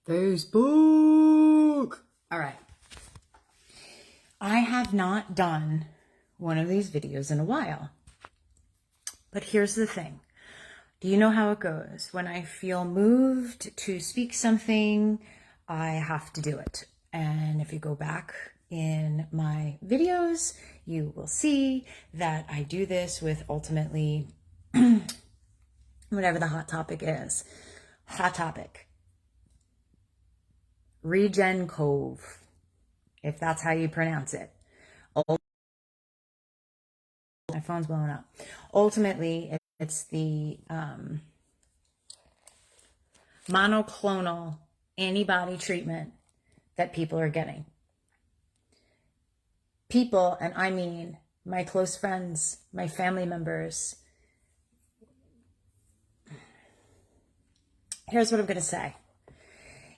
Facebook. All right. I have not done one of these videos in a while. But here's the thing. Do you know how it goes? When I feel moved to speak something, I have to do it. And if you go back in my videos, you will see that I do this with ultimately whatever the hot topic is. Hot topic. Regen Cove, if that's how you pronounce it. My phone's blowing up. Ultimately, it's the monoclonal antibody treatment that people are getting. People, and I mean my close friends, my family members. Here's what I'm going to say.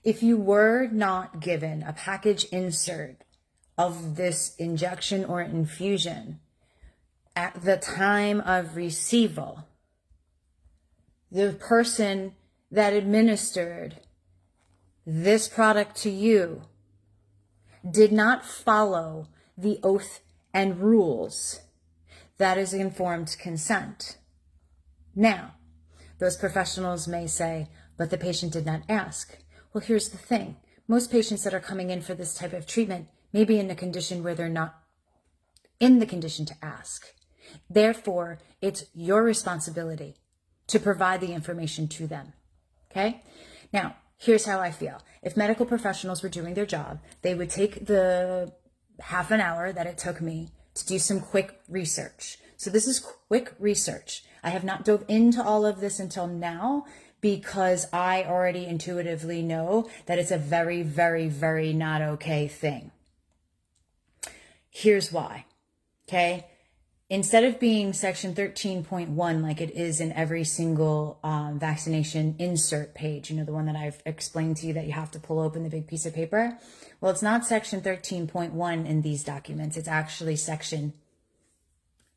If you were not given a package insert of this injection or infusion at the time of receival, the person that administered this product to you did not follow the oath and rules that is informed consent. Now, those professionals may say, but the patient did not ask. Well, here's the thing. Most patients that are coming in for this type of treatment may be in a condition where they're not in the condition to ask. Therefore, it's your responsibility to provide the information to them. Okay? Now, here's how I feel. If medical professionals were doing their job, they would take the half an hour that it took me to do some quick research. So this is quick research. I have not dove into all of this until now because I already intuitively know that it's a very, very, very not okay thing. Here's why. Okay? Instead of being section 13.1 like it is in every single vaccination insert page, you know, the one that I've explained to you that you have to pull open the big piece of paper. Well, it's not section 13.1 in these documents. It's actually section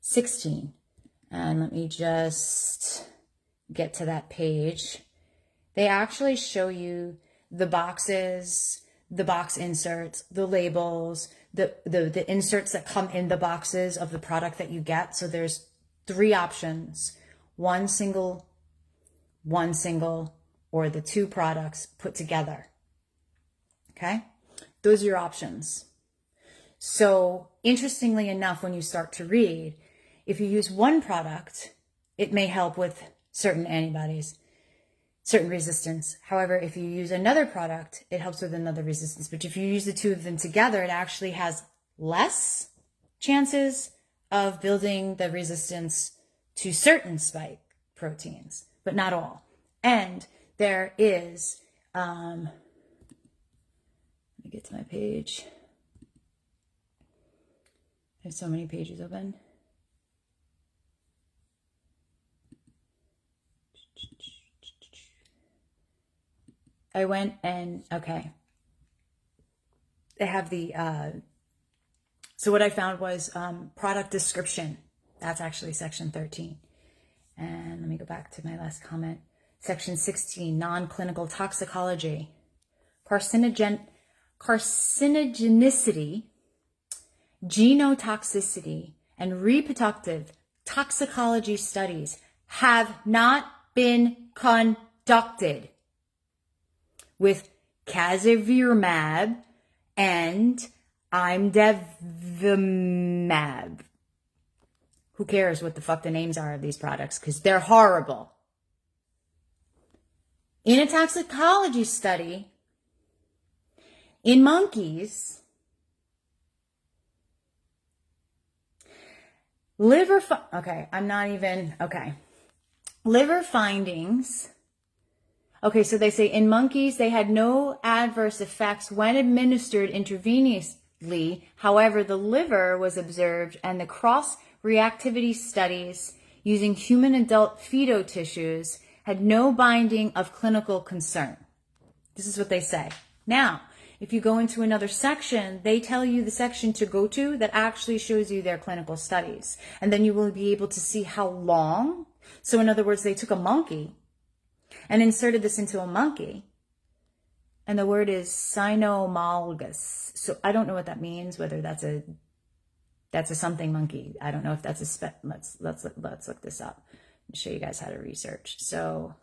16. And let me just get to that page. They actually show you the boxes, the box inserts, the labels, the inserts that come in the boxes of the product that you get. So there's 3 options, one single, or the 2 products put together. Okay? Those are your options. So interestingly enough, when you start to read, if you use one product, it may help with certain antibodies, certain resistance. However, if you use another product, it helps with another resistance. But if you use the 2 of them together, it actually has less chances of building the resistance to certain spike proteins, but not all. And there is, let me get to my page. I have so many pages open. I went and, okay. They have the, so what I found was product description. That's actually section 13. And let me go back to my last comment. Section 16, non-clinical toxicology. Carcinogenicity, genotoxicity, and reproductive toxicology studies have not been conducted with casirivimab and imdevimab. Who cares what the fuck the names are of these products? Because they're horrible. In a toxicology study in monkeys, liver findings. Okay, so they say in monkeys, they had no adverse effects when administered intravenously. However, the liver was observed and the cross-reactivity studies using human adult fetal tissues had no binding of clinical concern. This is what they say. Now, if you go into another section, they tell you the section to go to that actually shows you their clinical studies. And then you will be able to see how long. So in other words, they took a monkey and inserted this into a monkey And the word is cynomolgus. So I don't know what that means, whether that's a something monkey. I don't know if that's let's look this up and show you guys how to research. So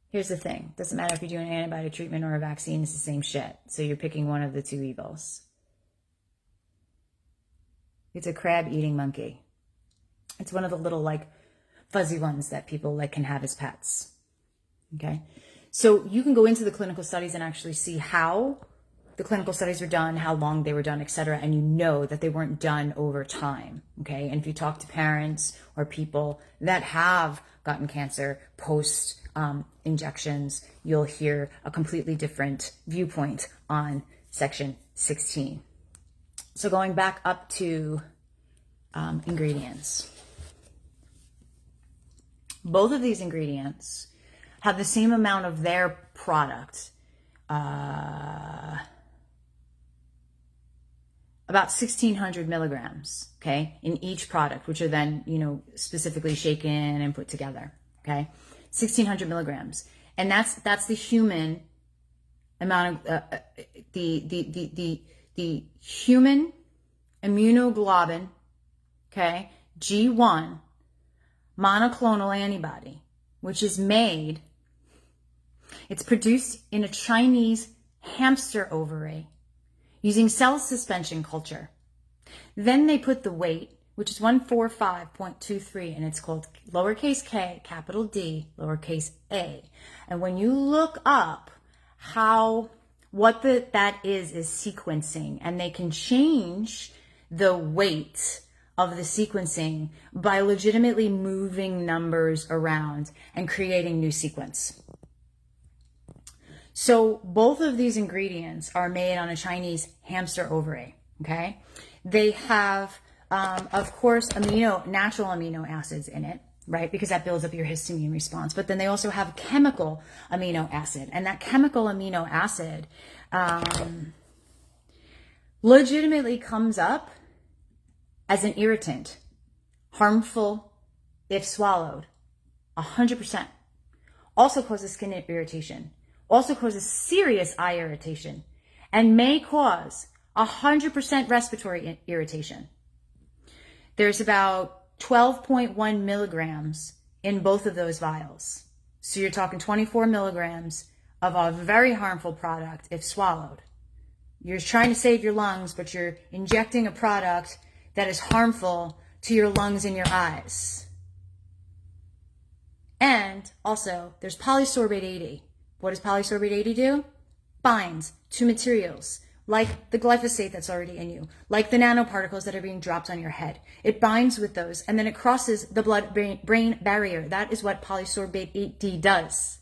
here's the thing. Doesn't matter if you're doing an antibiotic treatment or a vaccine, it's the same shit. So you're picking one of the two evils. It's a crab-eating monkey. It's one of the little, like, fuzzy ones that people, like, can have as pets. Okay? So you can go into the clinical studies and actually see how the clinical studies were done, how long they were done, etc. And you know that they weren't done over time. Okay? And if you talk to parents or people that have gotten cancer post injections, you'll hear a completely different viewpoint on section 16. So going back up to ingredients. Both of these ingredients have the same amount of their product, about 1,600 milligrams, okay, in each product, which are then, specifically shaken and put together, okay, 1,600 milligrams. And that's the human amount of, the human immunoglobulin, okay, G1 monoclonal antibody, which is made, it's produced in a Chinese hamster ovary using cell suspension culture. Then they put the weight, which is 145.23, and it's called lowercase k, capital D, lowercase a. And when you look up what that is sequencing, and they can change the weight of the sequencing by legitimately moving numbers around and creating new sequence. So both of these ingredients are made on a Chinese hamster ovary, okay? They have, of course, natural amino acids in it, right? Because that builds up your histamine response. But then they also have chemical amino acid. And that chemical amino acid legitimately comes up as an irritant, harmful if swallowed, 100%. Also causes skin irritation, also causes serious eye irritation, and may cause 100% respiratory irritation. There's about 12.1 milligrams in both of those vials. So you're talking 24 milligrams of a very harmful product if swallowed. You're trying to save your lungs, but you're injecting a product that is harmful to your lungs and your eyes. And also, there's polysorbate 80. What does polysorbate 80 do? Binds to materials like the glyphosate that's already in you, like the nanoparticles that are being dropped on your head. It binds with those, and then it crosses the blood-brain barrier. That is what polysorbate 80 does.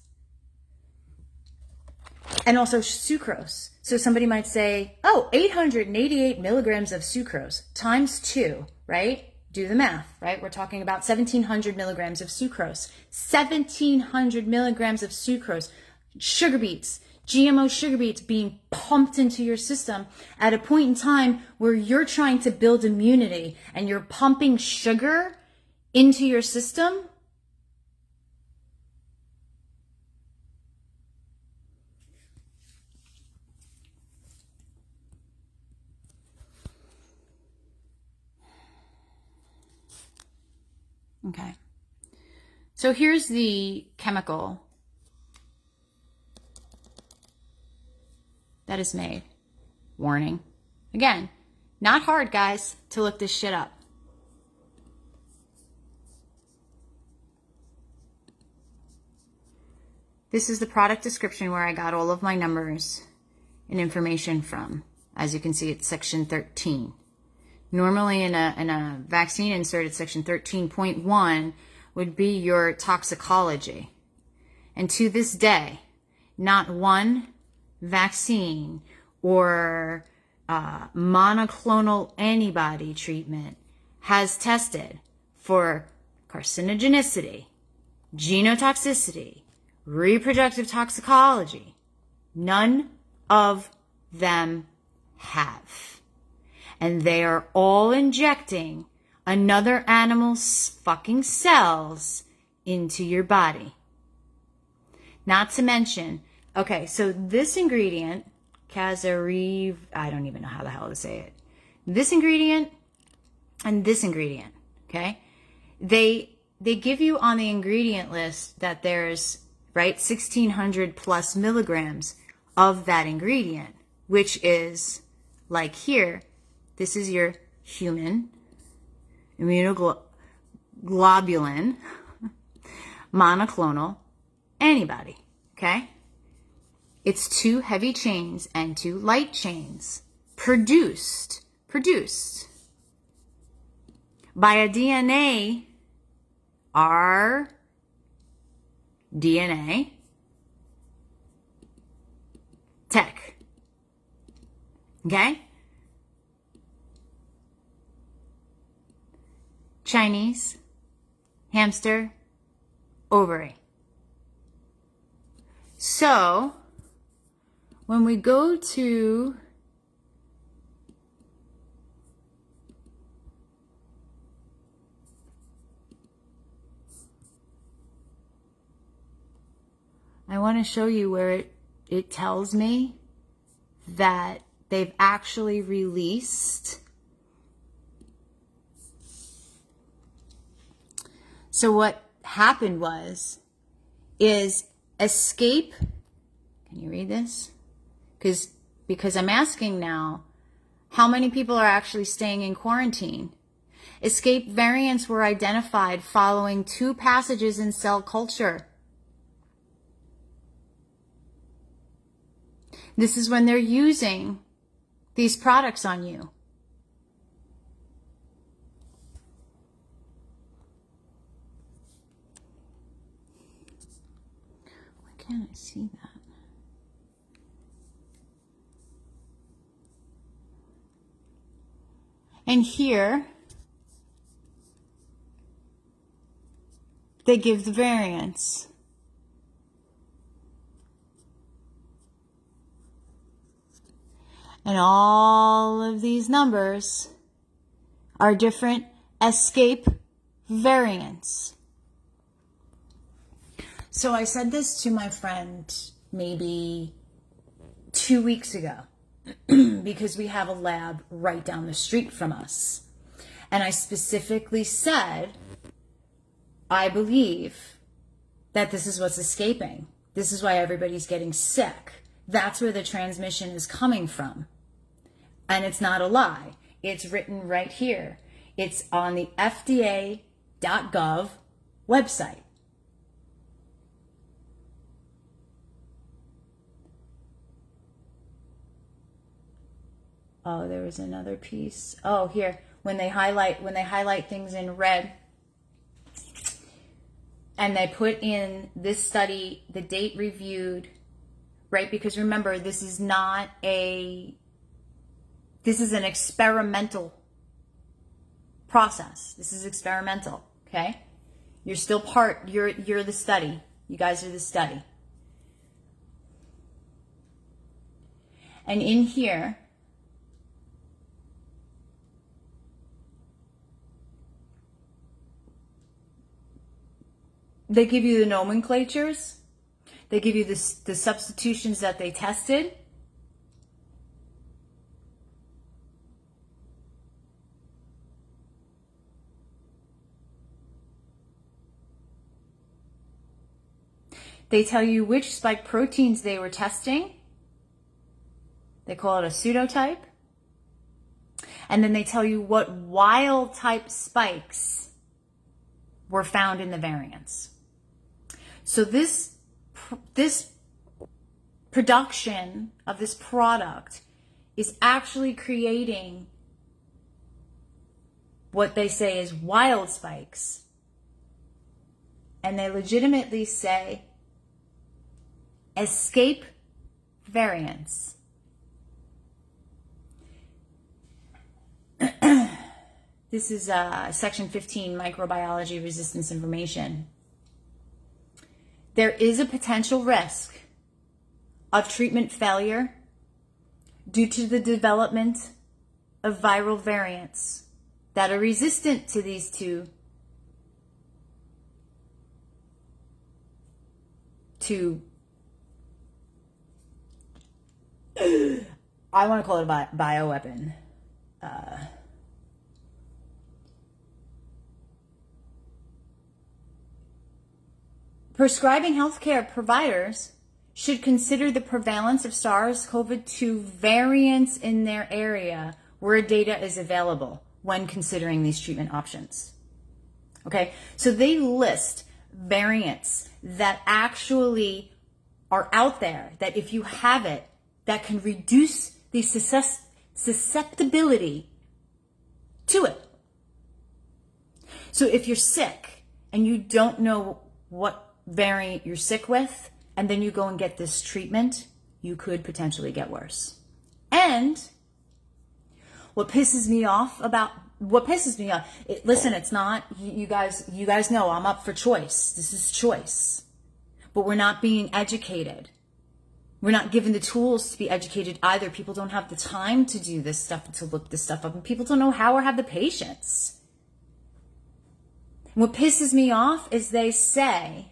And also sucrose. So somebody might say, 888 milligrams of sucrose times 2, right? Do the math, right? We're talking about 1,700 milligrams of sucrose. 1,700 milligrams of sucrose. Sugar beets, GMO sugar beets being pumped into your system at a point in time where you're trying to build immunity and you're pumping sugar into your system. Okay. So here's the chemical that is made. Warning. Again, not hard, guys, to look this shit up. This is the product description where I got all of my numbers and information from. As you can see, it's section 13. Normally in a vaccine insert, it's section 13.1 would be your toxicology. And to this day, not one vaccine or monoclonal antibody treatment has tested for carcinogenicity, genotoxicity, reproductive toxicology. None of them have. And they are all injecting another animal's fucking cells into your body. Not to mention, okay, so this ingredient, Casariv, I don't even know how the hell to say it. This ingredient and this ingredient, okay? They give you on the ingredient list that there's, right, 1,600 plus milligrams of that ingredient, which is, like here, this is your human immunoglobulin monoclonal antibody, okay? It's 2 heavy chains and 2 light chains produced by a DNA, our DNA tech, okay? Chinese, hamster, ovary. So, when we go to I want to show you where it tells me that they've actually released. So what happened is escape. Can you read this? Because I'm asking now, how many people are actually staying in quarantine? Escape variants were identified following 2 passages in Cell Culture. This is when they're using these products on you. Why can't I see that? And here, they give the variants. And all of these numbers are different escape variants. So I said this to my friend maybe 2 weeks ago because we have a lab right down the street from us. And I specifically said, I believe that this is what's escaping. This is why everybody's getting sick. That's where the transmission is coming from. And it's not a lie. It's written right here. It's on the FDA.gov website. Oh, there was another piece. Oh, here, when they highlight things in red, and they put in this study, the date reviewed, right? Because remember, this is an experimental process. This is experimental, okay? You're still you're the study. You guys are the study. And in here, they give you the nomenclatures. They give you the substitutions that they tested. They tell you which spike proteins they were testing. They call it a pseudotype. And then they tell you what wild type spikes were found in the variants. So this production of this product is actually creating what they say is wild spikes. And they legitimately say escape variants. This is section 15, microbiology resistance information. There is a potential risk of treatment failure due to the development of viral variants that are resistant to these two I want to call it a bioweapon. Prescribing healthcare providers should consider the prevalence of SARS-CoV-2 variants in their area where data is available when considering these treatment options. Okay, so they list variants that actually are out there, that if you have it, that can reduce the susceptibility to it. So if you're sick and you don't know what variant you're sick with, and then you go and get this treatment, you could potentially get worse. And what pisses me off, listen, it's not, you guys know I'm up for choice. This is choice. But we're not being educated. We're not given the tools to be educated either. People don't have the time to do this stuff, to look this stuff up, and people don't know how or have the patience. And what pisses me off is they say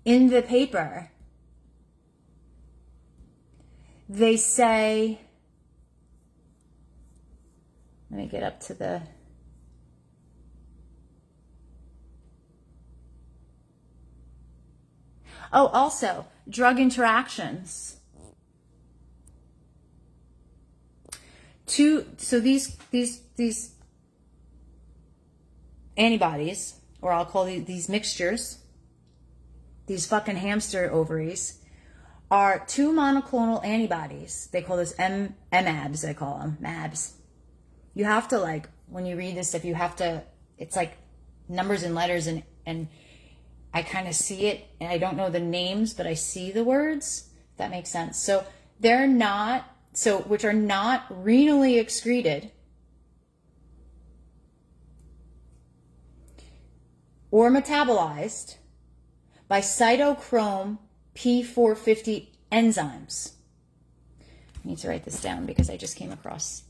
in the paper, they say, let me get up to the, oh, also drug interactions. So these antibodies, or I'll call these mixtures, these fucking hamster ovaries, are 2 monoclonal antibodies. They call this MABs, I call them, MABs. You have to, like, when you read this stuff, you have to, it's like numbers and letters, and I kind of see it, and I don't know the names, but I see the words, if that makes sense. So they're not, which are not renally excreted or metabolized by cytochrome P450 enzymes. I need to write this down because I just came across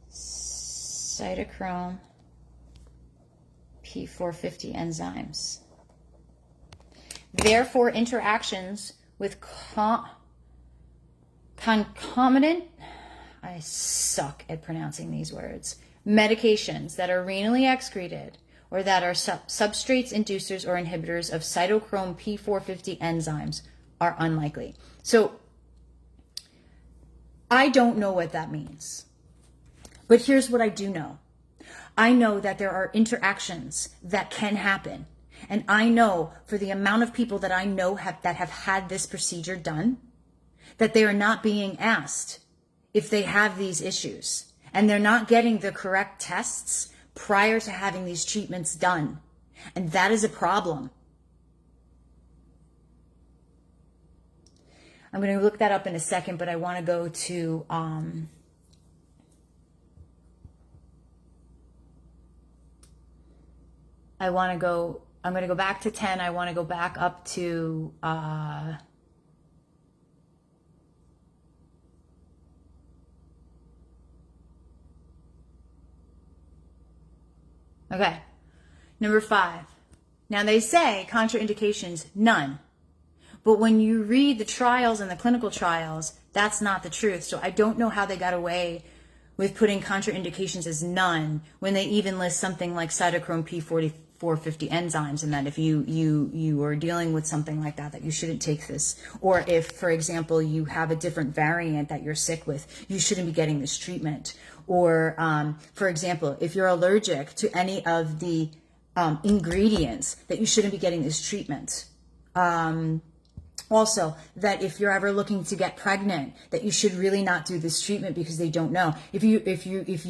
cytochrome P450 enzymes. Therefore, interactions with concomitant, I suck at pronouncing these words, medications that are renally excreted or that are substrates, inducers, or inhibitors of cytochrome P450 enzymes are unlikely. So I don't know what that means. But here's what I do know. I know that there are interactions that can happen. And I know for the amount of people that I know that have had this procedure done, that they are not being asked if they have these issues. And they're not getting the correct tests prior to having these treatments done. And that is a problem. I'm going to look that up in a second, but I want to go to I'm going to go back to 10. I want to go back up to okay, number 5. Now they say contraindications, none. But when you read the trials and the clinical trials, that's not the truth. So I don't know how they got away with putting contraindications as none when they even list something like cytochrome P450 enzymes, and that if you are dealing with something like that you shouldn't take this. Or if, for example, you have a different variant that you're sick with, you shouldn't be getting this treatment. Or, for example, if you're allergic to any of the ingredients, that you shouldn't be getting this treatment. Also, that if you're ever looking to get pregnant, that you should really not do this treatment because they don't know. If you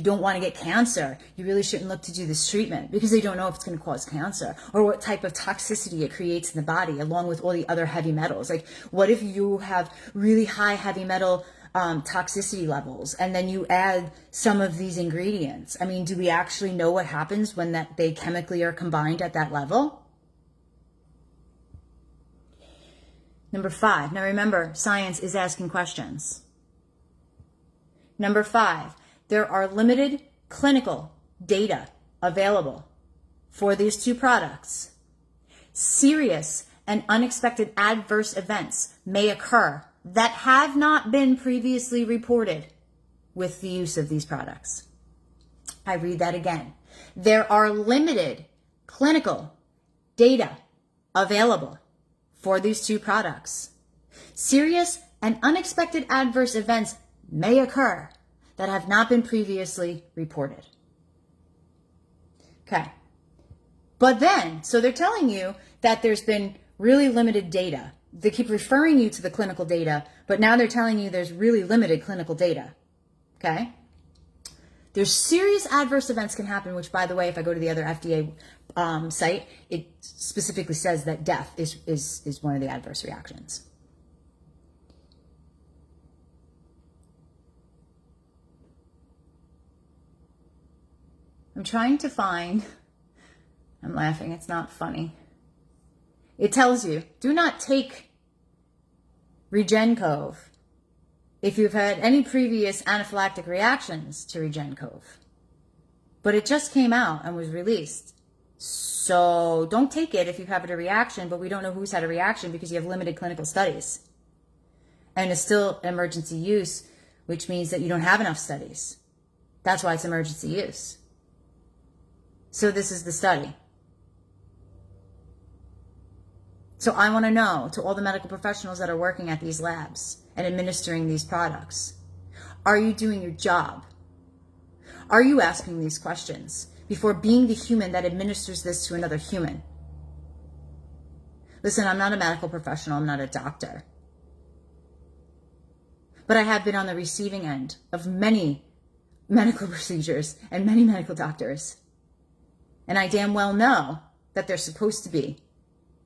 don't want to get cancer, you really shouldn't look to do this treatment because they don't know if it's going to cause cancer or what type of toxicity it creates in the body, along with all the other heavy metals. Like, what if you have really high heavy metal toxicity levels, and then you add some of these ingredients? I mean, do we actually know what happens when they chemically are combined at that level? Number 5. Now remember, science is asking questions. Number 5. There are limited clinical data available for these 2 products. Serious and unexpected adverse events may occur that have not been previously reported with the use of these products. I read that again. There are limited clinical data available for these two products. Serious and unexpected adverse events may occur that have not been previously reported. Okay. But then, so they're telling you that there's been really limited data. They keep referring you to the clinical data, but now they're telling you there's really limited clinical data. Okay? There's serious adverse events can happen, which, by the way, if I go to the other FDA site, it specifically says that death is one of the adverse reactions. I'm trying to find, I'm laughing, it's not funny. It tells you, do not take RegenCove if you've had any previous anaphylactic reactions to RegenCove. But it just came out and was released. So don't take it if you've had a reaction, but we don't know who's had a reaction because you have limited clinical studies. And it's still emergency use, which means that you don't have enough studies. That's why it's emergency use. So this is the study. So I want to know, to all the medical professionals that are working at these labs and administering these products, are you doing your job? Are you asking these questions before being the human that administers this to another human? Listen, I'm not a medical professional. I'm not a doctor. But I have been on the receiving end of many medical procedures and many medical doctors. And I damn well know that they're supposed to be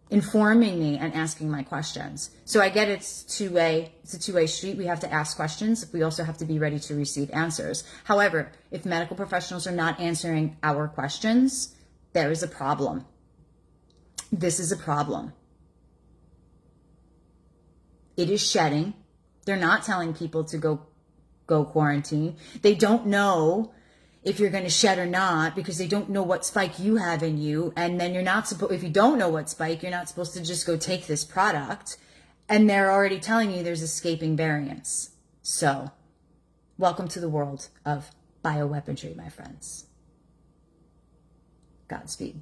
informing me and asking my questions. So I get it's a two-way street. We have to ask questions. We also have to be ready to receive answers. However, if medical professionals are not answering our questions, there is a problem. This is a problem. It is shedding. They're not telling people to go quarantine. They don't know if you're going to shed or not because they don't know what spike you have in you. And then you're not supposed, if you don't know what spike, you're not supposed to just go take this product. And they're already telling you there's escaping variants. So welcome to the world of bioweaponry, my friends. Godspeed.